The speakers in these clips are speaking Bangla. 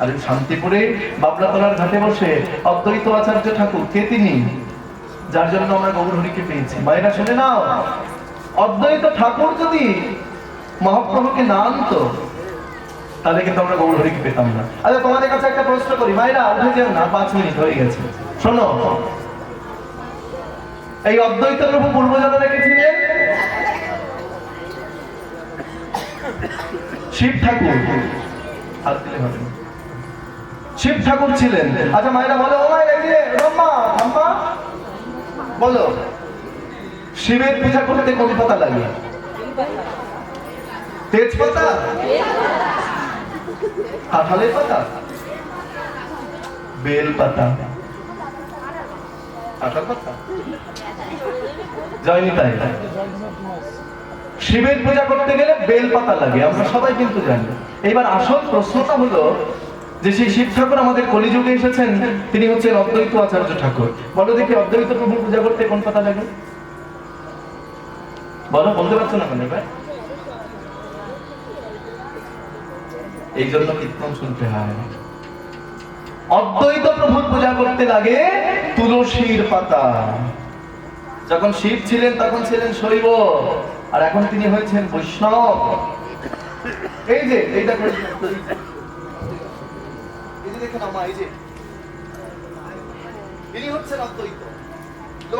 আর শান্তিপুরে বাবলাতলার ঘাটে বসে অদ্বৈত আচার্য ঠাকুর, কে তিনি? যার জন্য আমরা গৌরহরিকে পেয়েছি। মায়েরা শুনে নাও, অদ্বৈত ঠাকুর যদি মহাপ্রভুকে না আনতো তাহলে কিন্তু আমরা গৌরহরিকে পেতাম না। আচ্ছা, তোমাদের কাছে একটা প্রশ্ন করি, মায়েরা উঠে যেও না, 5 মিনিট হয়ে গেছে। শোনো, এই অদ্বৈত প্রভু পূর্বজন্মে কে ছিলেন? শিব ঠাকুর। হাত দিলে হবে না। শিব ঠাকুর ছিলেন। আচ্ছা মায়েরা বলো, ও মায়েরা, এই যে ব্রহ্মা ব্রহ্মা বলো, শিবের পূজা করতে কোন পাতা লাগে? তেজপাতা, কাঁঠালের পাতা, বেল পাতা, কাঁঠাল পাতা, জয়নি তাই। শিবের পূজা করতে গেলে বেল পাতা লাগে, আমরা সবাই কিন্তু জানি। এবার আসল প্রশ্নটা হলো যে সেই শিব ঠাকুর আমাদের কলিযুগে এসেছেন, তিনি হচ্ছেন অদ্বৈত আচার্য ঠাকুর। বলো দেখি, অদ্বৈত প্রভুর পূজা করতে কোন পাতা লাগে? বলো, বলতে পারছো না কেন? এবার এই জন্য কীর্তন শুনতে হয়। অদ্বৈত প্রভুর পূজা করতে লাগে তুলসীর পাতা। যখন শিব ছিলেন তখন ছিলেন শৈব, আর এখন তিনি হয়েছেন বৈষ্ণব। এই যে এইটা দেখেন আমা, এই যে ইনি হচ্ছেন অদ্বৈত।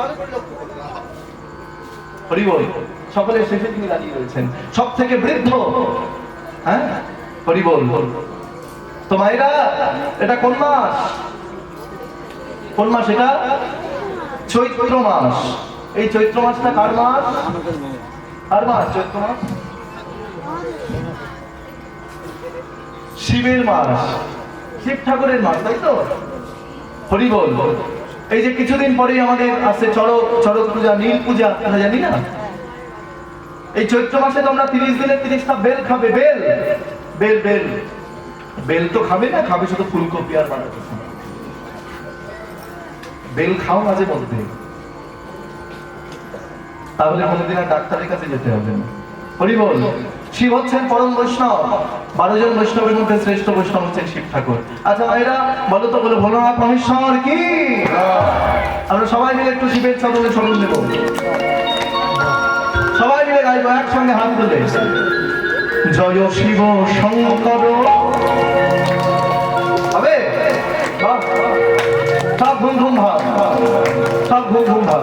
ভালো করে লক্ষ্য করুন। হরি বল। সকলের শেষে তিনি দাঁড়িয়ে রয়েছেন, সব থেকে বৃদ্ধ। হ্যাঁ, হরি বল। তো মায়েরা, এটা কোন মাস? কোন মাস এটা? চৈত্র মাস। এই চৈত্র মাসটা কার মাস? কার মাস? চৈত্র মাস শিবের মাস, শিব ঠাকুরের মাস, তাই তো? হরি বল। এই যে কিছুদিন পরেই আমাদের আছে চড়ক পূজা, নীল পূজা, আমরা জানি না? এই চৈত্র মাসে তোমরা 30 দিনে 30টা বেল খাবে। বেল বেল বেল বেল তো খাবে না, খাবে শুধু ফুলকপি আর বাঁধাকপি। বেল খাও মাঝে মধ্যে, তাহলে কোনদিন আর ডাক্তারের কাছে যেতে হবে না। হরি বল। শিব হচ্ছেন পরম বৈষ্ণব। 12 জন বৈষ্ণবের মধ্যে শ্রেষ্ঠ বৈষ্ণব হচ্ছেন শিব ঠাকুর। আচ্ছা মায়েরা বলো তো, বলো ভোলানাথ মহেশ্বর কি? আমরা সবাই মিলে একটু শিবের চরণে শরণ দেব। সবাই মিলে গাইবো একসঙ্গে হাত তুলে। জয় শিব শঙ্কর। হবে? সব ঘুম ঘুম ভাব, সব ঘুম ঘুম ভাব।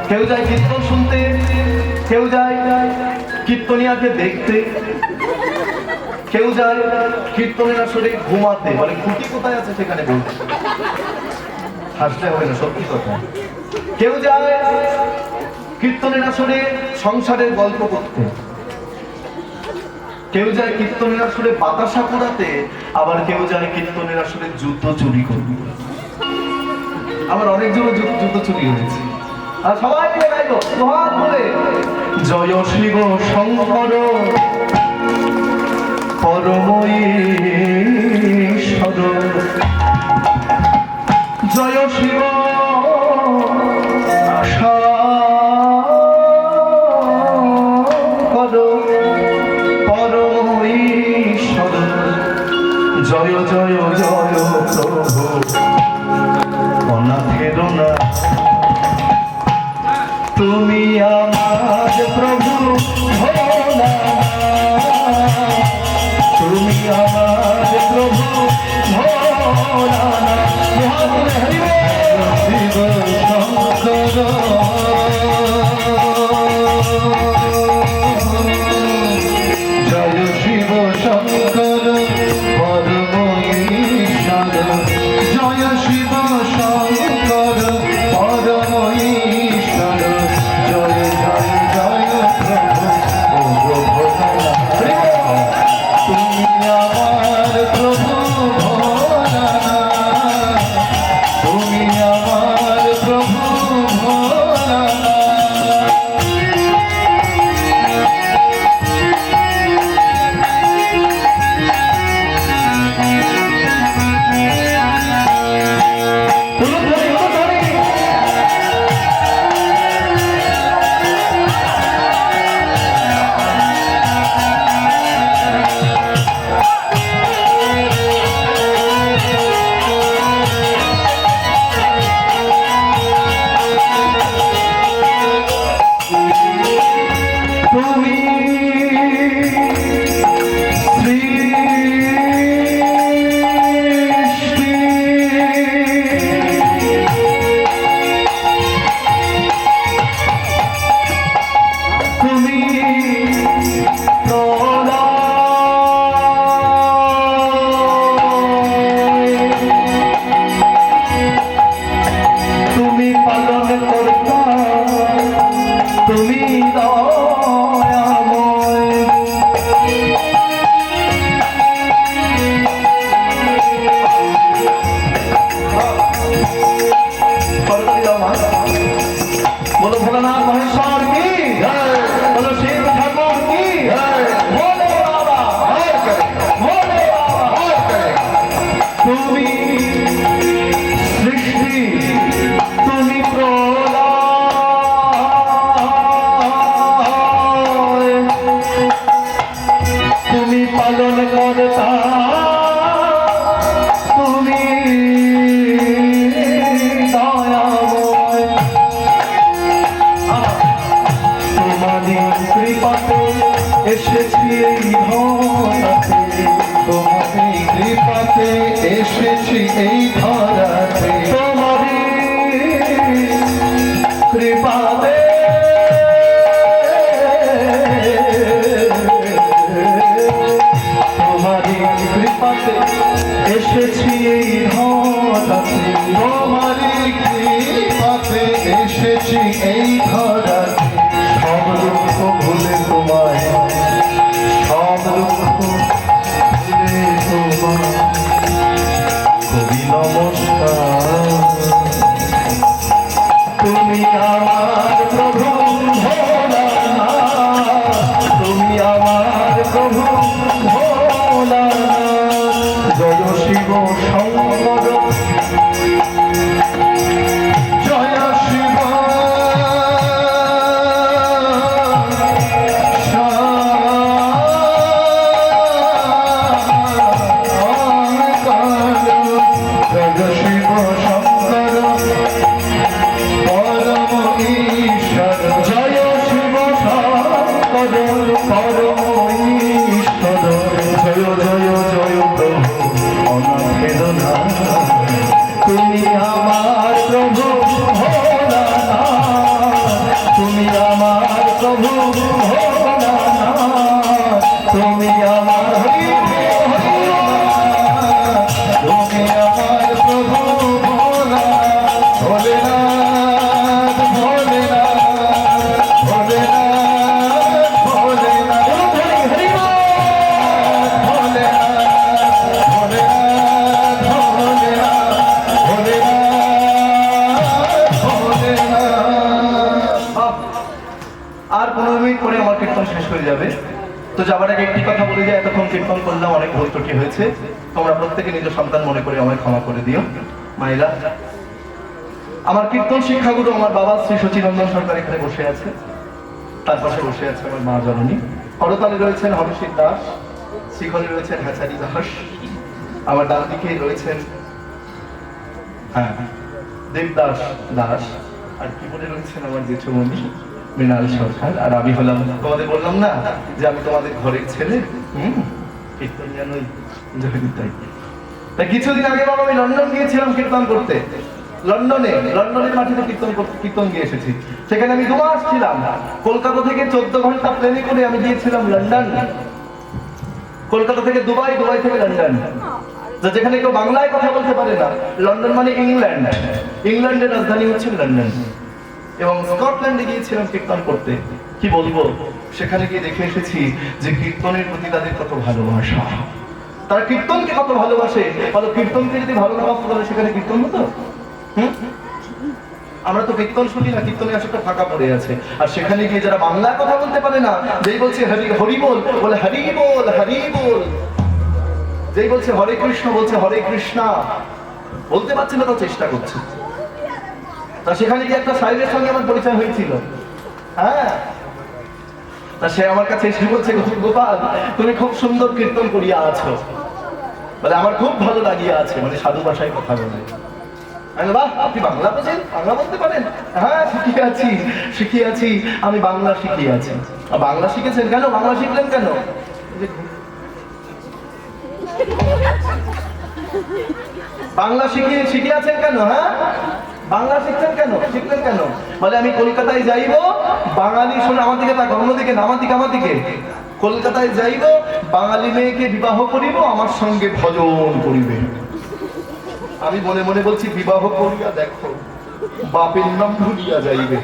কেউ যায় কীর্তন শুনতে, কেউ যায় কীর্তনিয়াকে দেখতে, কেউ যায় কীর্তনের আসরে ঘুমাতে। মানে খুঁটি কোথায় আছে সেখানে বলতে, হাসলে হবে না, সত্যি কথা। কেউ যায় কীর্তনের আসরে সংসারের গল্প করতে, কেউ যায় কীর্তনের আসরে বাতাসা কুড়াতে, আবার কেউ যায় কীর্তনের আসরে জুতো চুরি করতে। আমার অনেকজনের জুতো চুরি হয়েছে। আর সবাই মিলে গাইবো হাত বলে, জয় শিব শঙ্কর পরম ঈশ্বর। জয় শিব শঙ্কর পরম ঈশ্বর। জয় জয় জয় প্রভু অনাথের না, তুমি আমার প্রভু ভোলানাথ, তুমি আমার প্রভু ভোলানাথ। শিব শঙ্কর জয় শিব শঙ্কর পরম ঈশ্বর। জয় শিব শঙ্কর পরম ঈশ্বর। জয় জয় জয় প্রভু ভোলানাথ, তুমি আমার প্রভু ভোলানাথ, তুমি আমার প্রভু ভোলানাথ। কৃপাতে এসেছি এই ধরাতে, তোমারই কৃপাতে তোমারই কৃপাতে এসেছি এই ধরাতে, তোমারই কৃপাতে এসেছি এই ধরাতে, সব দুঃখ ভুলে তোমায়, সব দুঃখ ভুলে তোমায় করি নমস্কার। তুমি আমার প্রভু ভোলানাথ, তুমি আমার প্রভু ভোলানাথ। জয় শিব শঙ্কর, জয় শিব জয় শিব শঙ্কর পরম ঈশ্বর, জয় শিব শঙ্কর পরম ঈশ্বর। জয় জয় জয় প্রভু অনাথের নাথ, তুমি আমার প্রভু ভোলানাথ, তুমি আমার প্রভু ভোলানাথ, তুমি আমার তুমি আমার প্রভু ভোলানাথ, ভোলেনাথ ভোলেনাথ ভোলেনাথ ভোলেনাথ আর 15 মিনিট পরে আমার কীর্তন শেষ হয়ে যাবে। তো যাবার আগে একটি কথা বলে যায়, এতক্ষণ কীর্তন করলাম, অনেক ভুল ত্রুটি হয়েছে। তোমরা প্রত্যেকে নিজ সন্তান মনে করে আমায় ক্ষমা করে দিও। মায়েরা, আমার কীর্তন শিক্ষাগুরু আমার বাবা শ্রী সচিনন্দন সরকার এখানে বসে আছে, তার পাশে বসে আছে আমার মা জননী। করতালে রয়েছেন হরষিত দাস, শিখরে রয়েছেন হ্যাচারি দাস, আমার ডান দিকে রয়েছেন দেবদাস দাস, আর কিবোর্ডে রয়েছেন আমার জেঠুমণি মৃণাল সরকার। আর আমি হলাম, তোমাদের বললাম না যে আমি তোমাদের ঘরের ছেলে, কীর্তন জানোই, জয়নিতাই। তাই কিছুদিন আগে বাবা আমি লন্ডন গিয়েছিলাম কীর্তন করতে। লন্ডনের মাটিতে কীর্তন গিয়ে এসেছি। সেখানে আমি 2 মাস ছিলাম। কলকাতা থেকে 14 ঘন্টা প্লেনে করে আমি গিয়েছিলাম লন্ডন। কলকাতা থেকে দুবাই, দুবাই থেকে লন্ডন, যেখানে কেউ বাংলায় কথা বলতে পারে না। লন্ডন মানে ইংল্যান্ড, ইংল্যান্ডের রাজধানী হচ্ছে লন্ডন। এবং স্কটল্যান্ডে গিয়েছিলাম কীর্তন করতে। কি বলবো, সেখানে গিয়ে দেখে এসেছি যে কীর্তনের প্রতি তাদের কত ভালোবাসা, তারা কীর্তনকে কত ভালোবাসে। বলো, কীর্তনকে যদি ভালো না বাসতো তাহলে সেখানে কীর্তন হতো? আমরা তো কীর্তন শুনি না, কীর্তনে আসলে ফাঁকা পড়ে আছে। আর সেখানে গিয়ে যারা বাংলায় কথা বলতে পারে না, যেই বলছে হরি বল, বলে হরি বল হরি বল, যেই বলছে হরে কৃষ্ণ, বলছে হরে কৃষ্ণা, বলতে পারছে না তো চেষ্টা করছে। তা সেখানে গিয়ে একটা সাহেবের সঙ্গে আমার পরিচয় হয়েছিল। হ্যাঁ, তা সে আমার কাছে এসে বলছে, গোপাল তুমি খুব সুন্দর কীর্তন করিয়া আছো, বলে আমার খুব ভালো লাগিয়া আছে, মানে সাধু ভাষায় কথা বলে। বাহ, আপনি বাংলা বোঝেন, বাংলা বলতে পারেন? হ্যাঁ, শিখিয়াছি, আমি বাংলা শিখিয়াছি। বাংলা শিখেছেন কেন? বাংলা শিখলেন কেন? বাংলা শিখিয়াছেন কেন? হ্যাঁ, বাংলা শিখছেন কেন? শিখলেন কেন? বলে আমি কলকাতায় যাইব, বাঙালি, শোনো আমার দিকে, তাকে অন্যদিকে না, আমার দিকে। কলকাতায় যাইব, বাঙালি মেয়েকে বিবাহ করিব, আমার সঙ্গে ভজন করিবে। আমি মনে মনে বলছি, বিবাহ করিয়া দেখো, বাপের নাম ভুলিয়া যাইবে,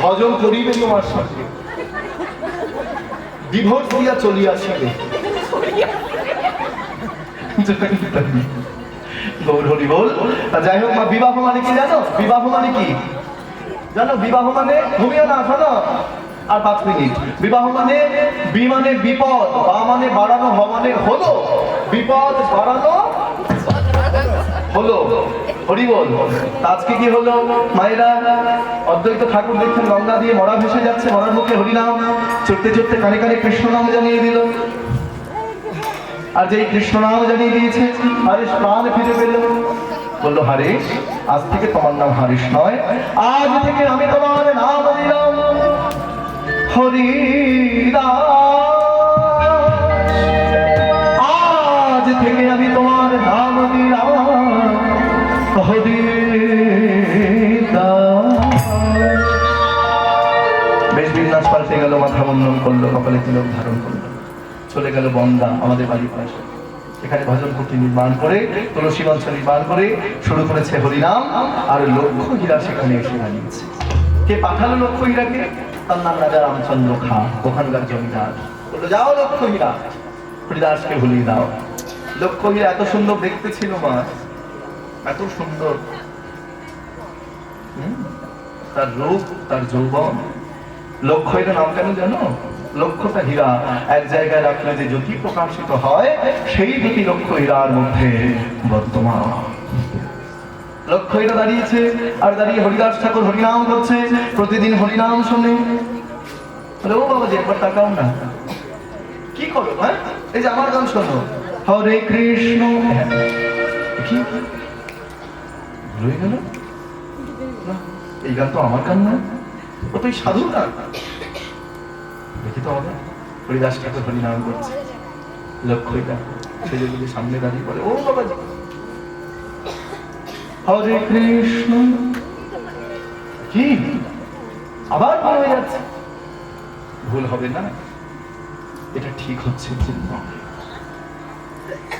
ভজন করিবে তোমার সঙ্গে, ডিভোর্স দিয়া চলিয়া আসিবে। গৌর হরি বল। যাই হোক মা, বিবাহ মানে কি জানো? বিবাহ মানে কি জানো? বিবাহ মানে, ঘুমিও না, শোনো আর 5 মিনিট। বিবাহ মানে, বি মানে বিপদ, বা মানে বাড়ানো, হ মানে হলো, বিপদ বাড়ানো হলো। হরি বল। আজকে কি হলো মায়েরা? অদ্বৈত ঠাকুর দেখছেন গঙ্গা দিয়ে মরা ভেসে যাচ্ছে, মরার মুখে হরিনাম চড়তে চড়তে কানে কানে কৃষ্ণ নাম জানিয়ে দিল। আর যেই কৃষ্ণ নাম জানিয়ে দিয়েছে, হরিশ প্রাণ ফিরে পেল। বললো, হরিশ আজ থেকে তোমার নাম হরিশ নয়, আজ থেকে আমি তোমার নাম দিলাম হরিদাস। আজ থেকে আমি তোমার হরিদাস। বেশ বিন্যাস পাল্টে গেল, মাথা বন্ধন করলো, কপালে তিলক ধারণ করলো, চলে গেল বন্দা আমাদের বাড়ির পাশে। এখানে ভজন কুটি নির্মাণ করে, তুলসী মঞ্চ নির্মাণ করে শুরু করেছে হরিনাম। আর লক্ষ্য হীরা সেখানে এসে দাঁড়িয়েছে। কে পাঠালো লক্ষ্য হীরাকে? তার নাম রাজা রামচন্দ্র খা, ওখানকার জমিদার। বললো, যাও লক্ষ্য হীরা, হরিদাসকে ভুলিয়ে দাও। লক্ষ্য হীরা এত সুন্দর দেখতে ছিল মা, এত সুন্দর, তার রূপ, তার যৌবন। লক্ষ্য হীরা নাম কেন জানো? লক্ষ্যটা হীরা, এক জায়গায় রাখলে যে জ্যোতি প্রকাশিত হয়, সেই জ্যোতি লক্ষ্য হীরার মধ্যে বর্তমান। লক্ষ্য হীরা দাঁড়িয়েছে, আর দাঁড়িয়ে হরিদাস ঠাকুর হরিনাম করছে। প্রতিদিন হরিনাম শুনে বলে, ও বাবা যে একবার তাকাও না, কি করো? হ্যাঁ, এই যে আমার গান শোনো, হরে কৃষ্ণ। কি ভুলে গেল? না, এই গান তো আমার গান না, ও তো সাধু গান। দেখি তো হবে। হরিদাস ঠাকুর হরিনাম করছে, লক্ষ্য হীরা সেজে সামনে দাঁড়িয়ে বলে, ও বাবা হরে কৃষ্ণ। কি আবার ভুল হয়ে যাচ্ছে? ভুল হবে না, এটা ঠিক হচ্ছে।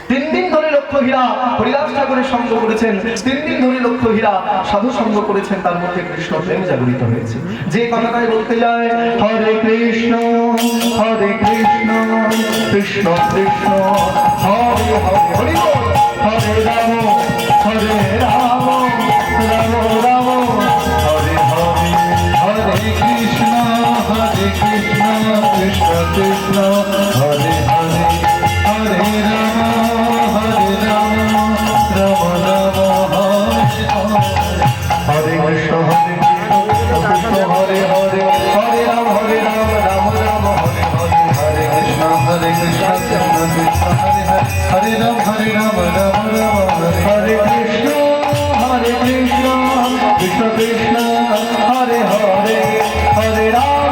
3 দিন ধরে লক্ষ্য হীরা হরিদাস ঠাকুরের সঙ্গ করেছেন, 3 দিন ধরে লক্ষ্য হীরা সাধু সঙ্গ করেছেন, তার মধ্যে কৃষ্ণ প্রেম জাগরিত হয়েছে। যে কথাটাই বলতে যায়, হরে কৃষ্ণ কৃষ্ণ কৃষ্ণ হরে হরে, হরি বল, হরে রাম রাম রাম হরে হরে, হরে কৃষ্ণ কৃষ্ণ কৃষ্ণ হরে হরে, হরে রাম রাম রাম হরে কৃষ্ণ কৃষ্ণ হরে হরে, হরে রাম রাম রাম হরে হরে, হরে কৃষ্ণ কৃষ্ণ কৃষ্ণ হরে হরে, হরে রাম রাম রাম হরে কৃষ্ণ কৃষ্ণ কৃষ্ণ হরে হরে, হরে রাম রাম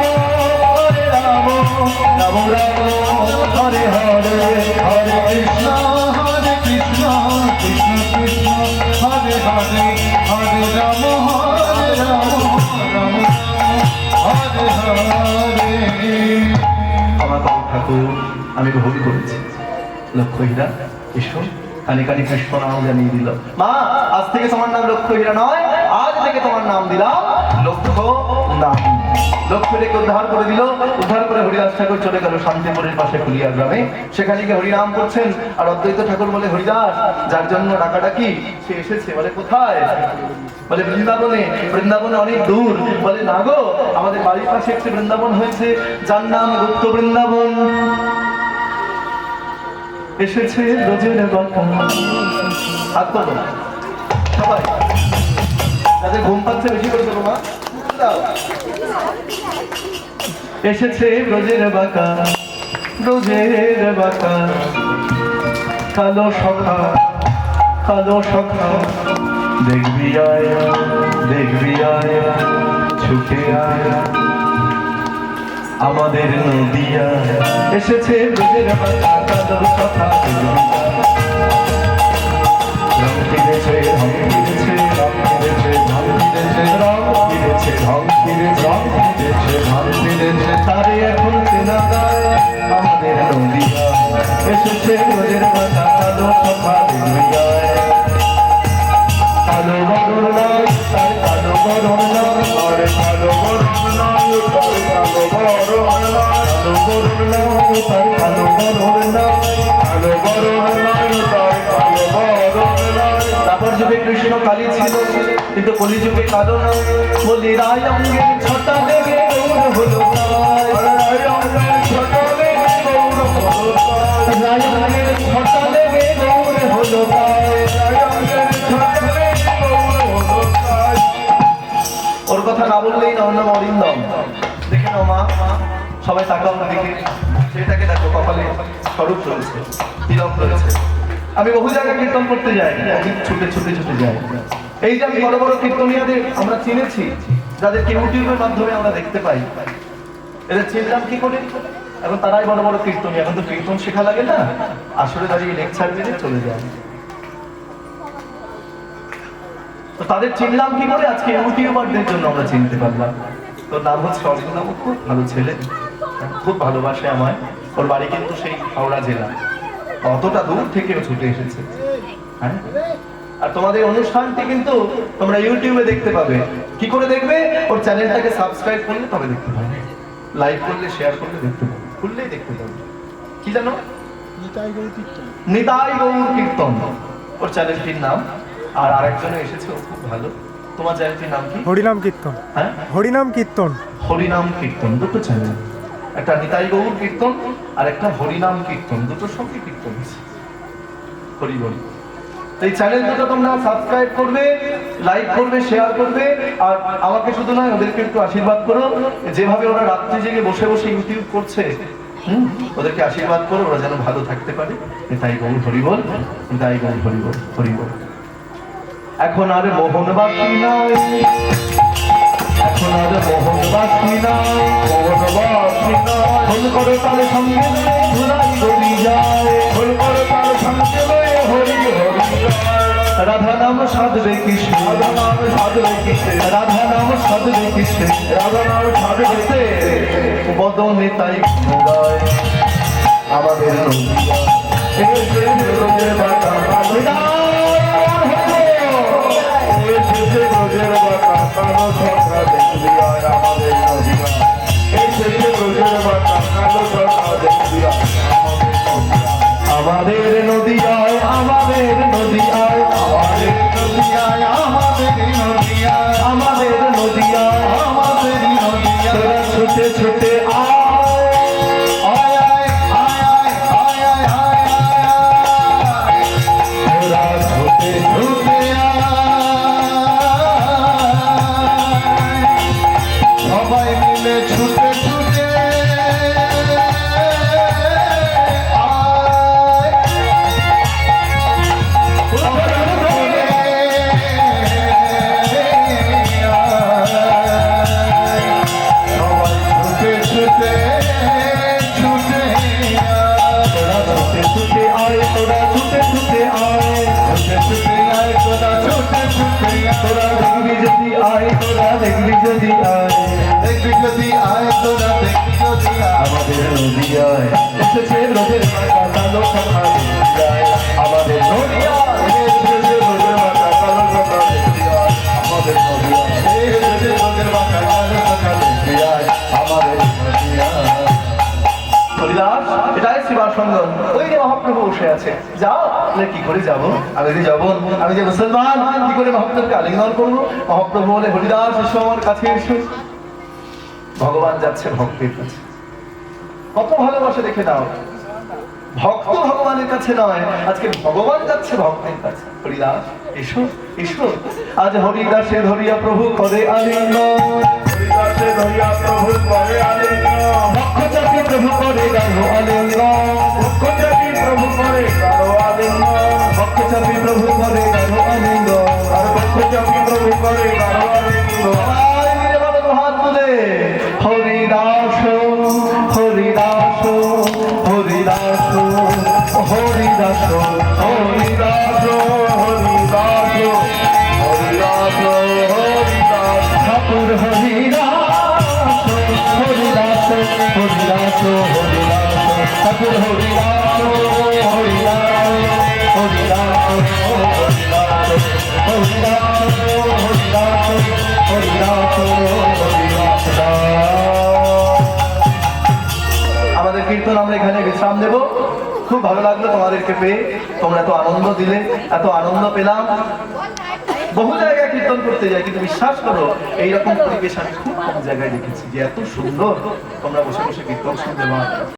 রাম হরে হরে, হরে কৃষ্ণ কৃষ্ণ কৃষ্ণ হরে হরে, হরে রাম রাম হরে হরে। আমার বাবু ঠাকুর আমি ভুল করেছি। লক্ষ্য হীরা এসো, কানে কানে কৃষ্ণ নাম জানিয়ে দিল। মা, আজ থেকে তোমার নাম লক্ষ্য হীরা নয়, আজ থেকে তোমার নাম দিলাম লক্ষ্য নাম। লক্ষ্য রেখে উদ্ধার করে দিল। উদ্ধার করে হরিদাস ঠাকুর চলে গেল শান্তিপুরের পাশে কুলিয়া গ্রামে। সেখানে গিয়ে হরিনাম করছেন। আর অদ্বৈত ঠাকুর বলে, হরিদাস যার জন্য ডাকাডাকি সে এসেছে। বলে, কোথায়? বলে, বৃন্দাবনে। বৃন্দাবনে অনেক দূর। বলে, না গো, আমাদের বাড়ির পাশে একটি বৃন্দাবন হয়েছে, যার নাম গুপ্ত বৃন্দাবন। এসেছে রোজের বাঁকা। হাত তোলো সবাই, যাদের ঘুম পাচ্ছে বেশি করে দেবো মা। এসেছে রোজের বাঁকা, রোজের বাঁকা, কালো সখা, কালো সখা, দেখবি আয়, দেখবি আয়, ছুটে আয় আমাদের নদিয়া। এসেছে রোজের বাঁকা, কালো সখা, রং ফিরেছে, রং ফিরেছে, রং ফিরেছে, রং ফিরেছে, রং ফিরেছে, রং ফিরেছে, রং ফিরেছে, রং ফিরেছে, তারে এখন চেনা যায় আমাদের নদিয়া। এসেছে রোজের বাঁকা, কালো সখা, দেখবি আয়, কালো বরণ নয় তার, কালো বরণ নয়, আরে কালো বরণ নয় তার, কালো বরণ নয়, কালো বরণ নয় তার, কালো বরণ নয়, কালো বরণ নয় তার, কালো বরণ নয়। তারপর যুগে কৃষ্ণ কালী ছিল, কিন্তু কলিযুগে কালো নয়। বলি রায় অঙ্গের ছটা লেগে গৌর হলো তাই, রায় অঙ্গের ছটা লেগে গৌর হলো তাই, রায় অঙ্গের ছটা লেগে গৌর হলো তাই, রায় অঙ্গের ছটা লেগে গৌর হলো তাই। ওর কথা না বললেই না, ওর নাম অরিন্দম। দেখে নাও মা, সবাই তাকাও দিকে, সেটাকে দেখো, কপালে স্বরূপ রয়েছে, তিলক রয়েছে। আমি বহু জায়গায় কীর্তন করতে যাই, ছুটে ছুটে ছুটে যাই। এই যে আমি বড় বড় কীর্তনীয়াদের আমরা চিনেছি, যাদেরকে ইউটিউবের মাধ্যমে আমরা দেখতে পাই, এদের চিনলাম কি করে? এখন তারাই বড় বড় কীর্তনীয়া। এখন তো কীর্তন শেখা লাগে না, আসলে দাঁড়িয়ে লেকচার মেরে চলে যায়। তো তাদের চিনলাম কি করে? আজকে ইউটিউবারদের জন্য আমরা চিনতে পারলাম। তোর নাম হচ্ছে অরিন্দম, খুব ভালো ছেলে, খুব ভালোবাসে আমায়। ওর বাড়ি কিন্তু সেই হাওড়া জেলা, অতটা দূর থেকে ও ছুটে এসেছে। হ্যাঁ, আর তোমাদের অনুষ্ঠানটি কিন্তু তোমরা ইউটিউবে দেখতে পাবে। কি করে দেখবে? ওর চ্যানেলটাকে সাবস্ক্রাইব করলে তবে দেখতে পাবে, লাইক করলে, শেয়ার করলে দেখতে পাবে, খুললেই দেখতে পাবে। কি জানো? নিতাই গৌর কীর্তন ওর চ্যানেলটির নাম। আর আরেকজনে এসেছে, ও খুব ভালো। তোমার চ্যানেলটির নাম কি? হরিনাম কীর্তন। হ্যাঁ, হরিনাম কীর্তন। হরিনাম কীর্তন, দুটো চ্যানেল, একটা নিতাই গৌর কীর্তন আর একটা হরিনাম কীর্তন, দুটোর সঙ্গে কীর্তন আছে। হরি বল। এই চ্যানেল দুটো তোমরা সাবস্ক্রাইব করবে, লাইক করবে, শেয়ার করবে। আর আমাকে শুধু নয়, ওদেরকে একটু আশীর্বাদ করো। যেভাবে ওরা রাত্রি জেগে বসে বসে ইউটিউব করছে, ওদেরকে আশীর্বাদ করো, ওরা যেন ভালো থাকতে পারে। নিতাই গৌর হরি বল, নিতাই গৌর হরি বল, হরি বল। এখন আর মোহন বাকি নাই, এখন আর মোহন বাকি নাই, মোহন বাকি নাই। ফুল করে তার সঙ্গে ধুলাই গড়ি যায়, ফুল করে তার সঙ্গে হরি হরি যায়। রাধা নাম সাধবে কৃষ্ণ, রাধা নাম সাধবে কৃষ্ণ, রাধা নাম সাধবে কৃষ্ণ, রাধা নাম সাধবে কৃষ্ণ। বদনে তাই গায় আমাদের নদিয়া, এসে রোজের বাটা এসেছে রোজের বাটা, কালো ছটা দেখবি আর আমাদের নদিয়া। এসেছে রোজের বাটা, কালো ছটা দেখবি আর আমাদের নদিয়ায়, আমাদের নদিয়ায়, আমাদের নদিয়ায়, আমাদের নদিয়ায়, আমাদের নদিয়ায়, আমাদের নদিয়ায়। তোরা ছুটে ছুটে আয়, আয় আয় আয় আয় আয় আয় আয়, তোরা ছুটে ছুটে সবাই মিলে ছুটে ছুটে তোরা দেখবি যদি আয়, তোরা দেখবি যদি আয়, দেখবি যদি আয়, তোরা দেখবি যদি আয়। আমাদের নদিয়ায় এসেছে রোদের মাথা, কালো কথা যায়। আমাদের নদিয়ায় এসেছে রোদের মাথা, কালো কথা যায়। আমাদের নদিয়ায় এসেছে রোদের মাথা, কালো কথা যায়। আমাদের নদিয়ায়। হরিদাস, এটাই শিবাসঙ্গম। ওই যে মহাপ্রভু বসে আছে। যাও, কি করে যাবো? আমি যে যাবো, আমি যে মুসলমান, কি করে মহাপ্রভুকে আলিঙ্গন করবো? মহাপ্রভু বলে, হরিদাস এসো আমার কাছে এসো। ভগবান যাচ্ছে ভক্তের কাছে। কত ভালোবাসা দেখে নাও। ভক্ত ভগবানের কাছে নয়, আজকে ভগবান যাচ্ছে ভক্তের কাছে। হরিদাস এসো এসো। আজ হরিদাসে ধরিয়া প্রভু করে আলিঙ্গন, হরিদাসে ধরিয়া প্রভু করে আলিঙ্গন। ভক্তচাপী প্রভু করে গাঢ় আলিঙ্গন, ভক্তচাপী প্রভু করে গাঢ় আলিঙ্গন, ভক্তচাপী প্রভু করে গাঢ় আলিঙ্গন, আর ভক্তচাপী প্রভু করে গাঢ় আলিঙ্গন। হাত তুলে হরিদাস হরিদাস হরিদাস হরিদাস হরিদাস হরিদাস হরিদাস হরিদাস ঠাকুর হরিদাস হরিদাস হরিদাস হরিদাস ঠাকুর হরিদাস হরিদাস হরিদাস হরিদাস হরিদাস হরিদাস হরিদাস। আমাদের কীর্তন আমরা এখানে বিশ্রাম দেব। খুব ভালো লাগলো তোমাদেরকে পেয়ে, তোমরা এত আনন্দ দিলে, এত আনন্দ পেলাম। বহু জায়গায় কীর্তন করতে যাই, কিন্তু বিশ্বাস করো এইরকম পরিবেশ আমি খুব কম জায়গায় দেখেছি যে এত সুন্দর তোমরা বসে বসে কীর্তন শুনতে পাও।